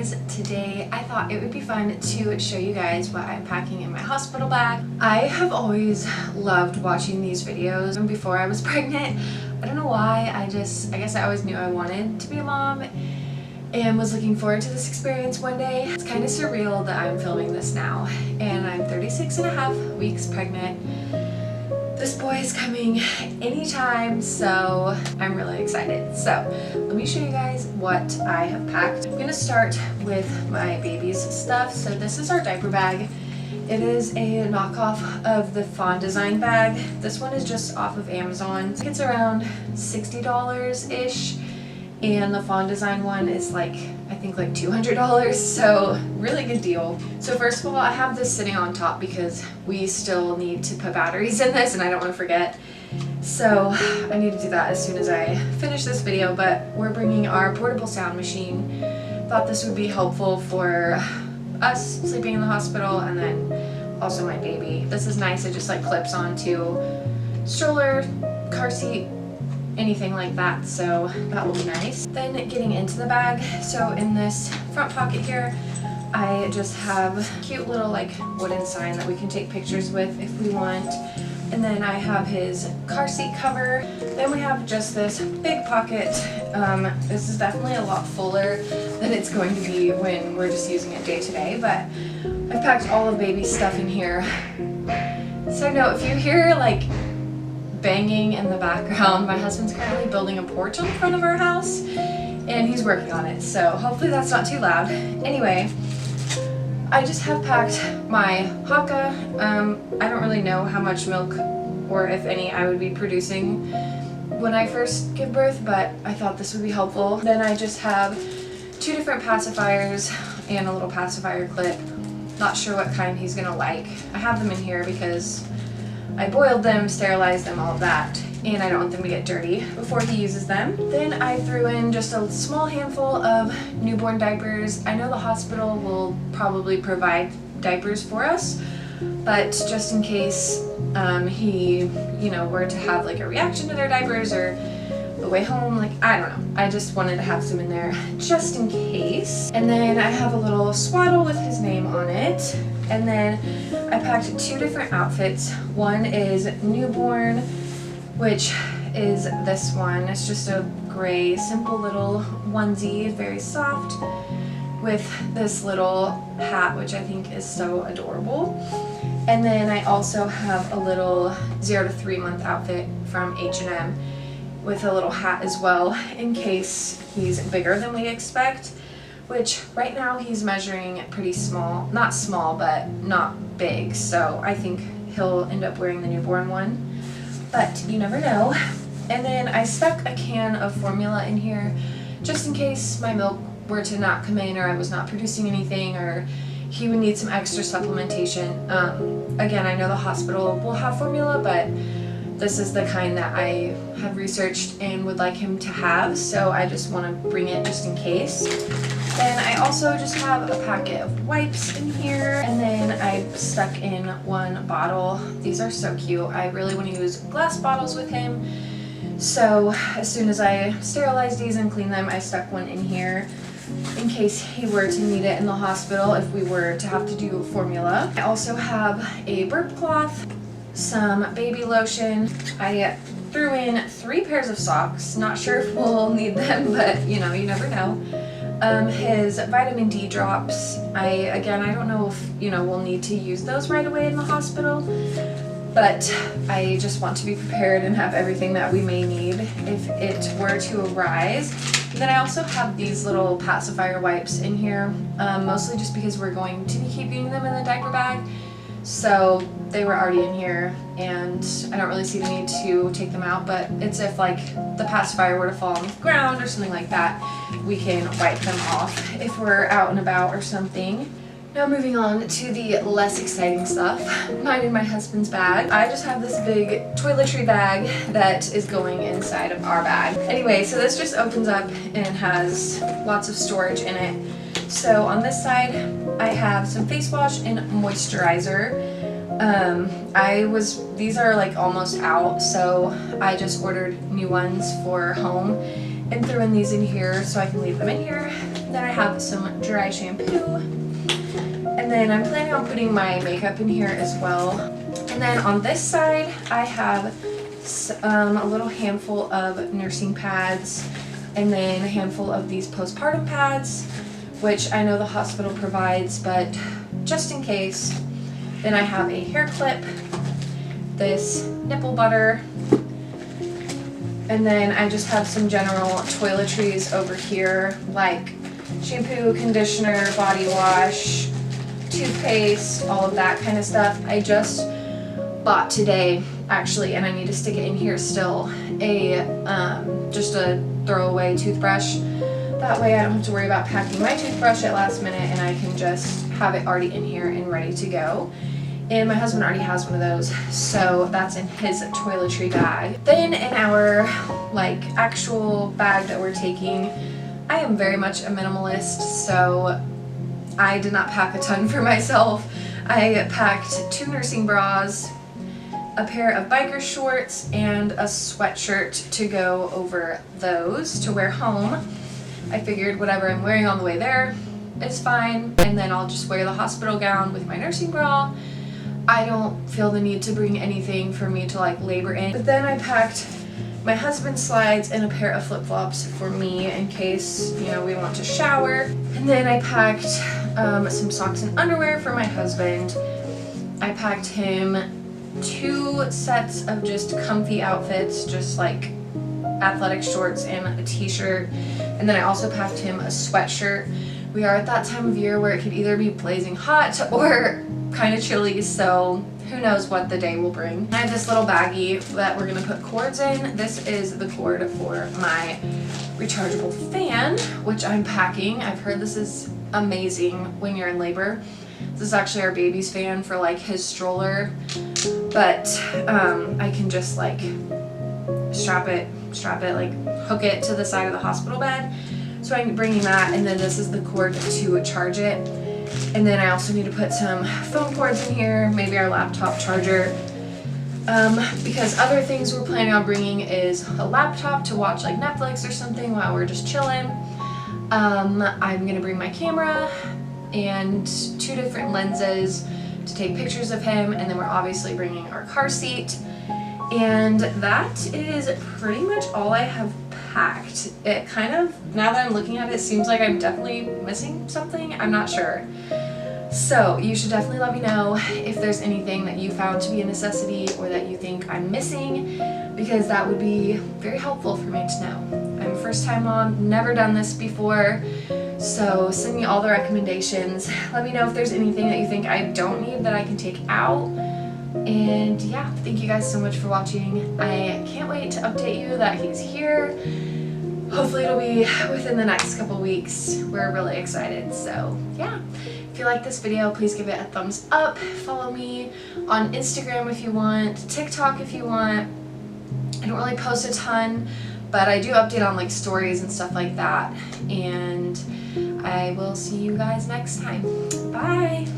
guys, today I thought it would be fun to show you guys what I'm packing in my hospital bag. I have always loved watching these videos and before I was pregnant. I don't know why, I guess I always knew I wanted to be a mom and was looking forward to this experience one day. It's kind of surreal that I'm filming this now and I'm 36 and a half weeks pregnant. This boy is coming anytime, so I'm really excited. So let me show you guys what I have packed. I'm gonna start with my baby's stuff. So this is our diaper bag. It is a knockoff of the Fawn Design bag. This one is just off of Amazon. It's around $60-ish, and the Fawn Design one is I think like $200, so really good deal. So first of all, I have this sitting on top because we still need to put batteries in this and I don't want to forget. So I need to do that as soon as I finish this video, but we're bringing our portable sound machine. Thought this would be helpful for us sleeping in the hospital and then also my baby. This is nice, it just clips onto stroller, car seat, anything like that, so that will be nice. Then getting into the bag, so in this front pocket here I just have a cute little wooden sign that we can take pictures with if we want, and then I have his car seat cover. Then we have just this big pocket. This is definitely a lot fuller than it's going to be when we're just using it day to day, but I've packed all of baby's stuff in here. Side note, if you hear banging in the background, my husband's currently building a porch on the front of our house and he's working on it, so hopefully that's not too loud. Anyway, I just have packed my Haka. I don't really know how much milk or if any I would be producing when I first give birth, but I thought this would be helpful. Then I just have 2 different pacifiers and a little pacifier clip. Not sure what kind he's gonna like. I have them in here because I boiled them, sterilized them, all of that, and I don't want them to get dirty before he uses them. Then I threw in just a small handful of newborn diapers. I know the hospital will probably provide diapers for us, but just in case he, were to have a reaction to their diapers or the way home, I don't know. I just wanted to have some in there just in case. And then I have a little swaddle with his name on it. And then I packed 2 different outfits. One is newborn, which is this one. It's just a gray, simple little onesie, very soft, with this little hat, which I think is so adorable. And then I also have a little 0 to 3 month outfit from H&M with a little hat as well, in case he's bigger than we expect. Which right now he's measuring pretty small, not small, but not big. So I think he'll end up wearing the newborn one, but you never know. And then I stuck a can of formula in here just in case my milk were to not come in or I was not producing anything or he would need some extra supplementation. Again, I know the hospital will have formula, but this is the kind that I have researched and would like him to have, so I just want to bring it just in case. Then I also just have a packet of wipes in here, and then I stuck in 1 bottle. These are so cute. I really want to use glass bottles with him, so as soon as I sterilized these and cleaned them, I stuck one in here in case he were to need it in the hospital if we were to have to do formula. I also have a burp cloth, some baby lotion. I threw in 3 pairs of socks. Not sure if we'll need them, but you never know. His vitamin D drops. I don't know if we'll need to use those right away in the hospital, but I just want to be prepared and have everything that we may need if it were to arise. And then I also have these little pacifier wipes in here, mostly just because we're going to be keeping them in the diaper bag. So they were already in here and I don't really see the need to take them out, but it's if the pacifier were to fall on the ground or something like that, we can wipe them off if we're out and about or something. Now moving on to the less exciting stuff, mine and my husband's bag. I just have this big toiletry bag that is going inside of our bag. Anyway, so this just opens up and has lots of storage in it. So on this side, I have some face wash and moisturizer. These are almost out, so I just ordered new ones for home and threw in these in here so I can leave them in here. Then I have some dry shampoo. And then I'm planning on putting my makeup in here as well. And then on this side, I have a little handful of nursing pads and then a handful of these postpartum pads, which I know the hospital provides, but just in case. Then I have a hair clip, this nipple butter, and then I just have some general toiletries over here, like shampoo, conditioner, body wash, toothpaste, all of that kind of stuff. I just bought today, actually, and I need to stick it in here still, just a throwaway toothbrush. That way I don't have to worry about packing my toothbrush at last minute, and I can just have it already in here and ready to go. And my husband already has one of those, so that's in his toiletry bag. Then in our actual bag that we're taking, I am very much a minimalist, so I did not pack a ton for myself. I packed 2 nursing bras, a pair of biker shorts, and a sweatshirt to go over those to wear home. I figured whatever I'm wearing on the way there is fine, and then I'll just wear the hospital gown with my nursing bra. I don't feel the need to bring anything for me to labor in. But then I packed my husband's slides and a pair of flip-flops for me in case, we want to shower. And then I packed some socks and underwear for my husband. I packed him 2 sets of just comfy outfits, just athletic shorts and a t-shirt. And then I also packed him a sweatshirt. We are at that time of year where it could either be blazing hot or kind of chilly, so who knows what the day will bring. I have this little baggie that we're gonna put cords in. This is the cord for my rechargeable fan, which I'm packing. I've heard this is amazing when you're in labor. This is actually our baby's fan for his stroller, but I can just strap it, hook it to the side of the hospital bed. So I'm bringing that, and then this is the cord to charge it. And then I also need to put some phone cords in here, maybe our laptop charger, because other things we're planning on bringing is a laptop to watch Netflix or something while we're just chilling. I'm gonna bring my camera and 2 different lenses to take pictures of him, and then we're obviously bringing our car seat. And that is pretty much all I have packed. It kind of, now that I'm looking at it, seems like I'm definitely missing something. I'm not sure. So you should definitely let me know if there's anything that you found to be a necessity or that you think I'm missing, because that would be very helpful for me to know. I'm a first-time mom, never done this before, so send me all the recommendations. Let me know if there's anything that you think I don't need that I can take out. And yeah, thank you guys so much for watching. I can't wait to update you that he's here. Hopefully it'll be within the next couple weeks. We're really excited. So yeah, if you like this video, please give it a thumbs up. Follow me on Instagram if you want, TikTok if you want. I don't really post a ton, but I do update on stories and stuff like that. And I will see you guys next time. Bye!